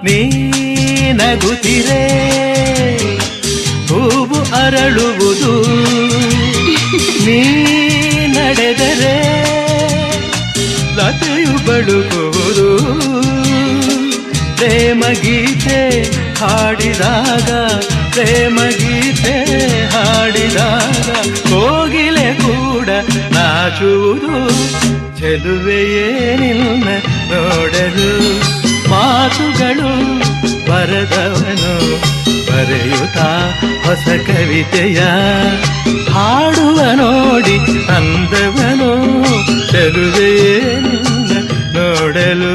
ನೀ ನಗುತ್ತಿರೆ ಹೂವು ಅರಳುವುದು, ನೀ ನಡೆದರೆ ಲತೆಯು ಬಳುಕುವುದು. ಪ್ರೇಮ ಗೀತೆ ಹಾಡಿದಾಗ, ಪ್ರೇಮ ಗೀತೆ ಹಾಡಿದಾಗ ಕೋಗಿಲೆ ಕೂಡ ನಾಚುವುದು. ಚೆಲುವೆಯೇ ನಿನ್ನ ನೋಡಲು ಮಾತುಗಳು ಬರೆದವನು ಬರೆಯುತ್ತಾ ಹೊಸ ಕವಿತೆಯ ಹಾಡುವ ನೋಡಿ ಅಂದವನು. ಚೆಲುವೆಯೇ ನಿನ್ನ ನೋಡಲು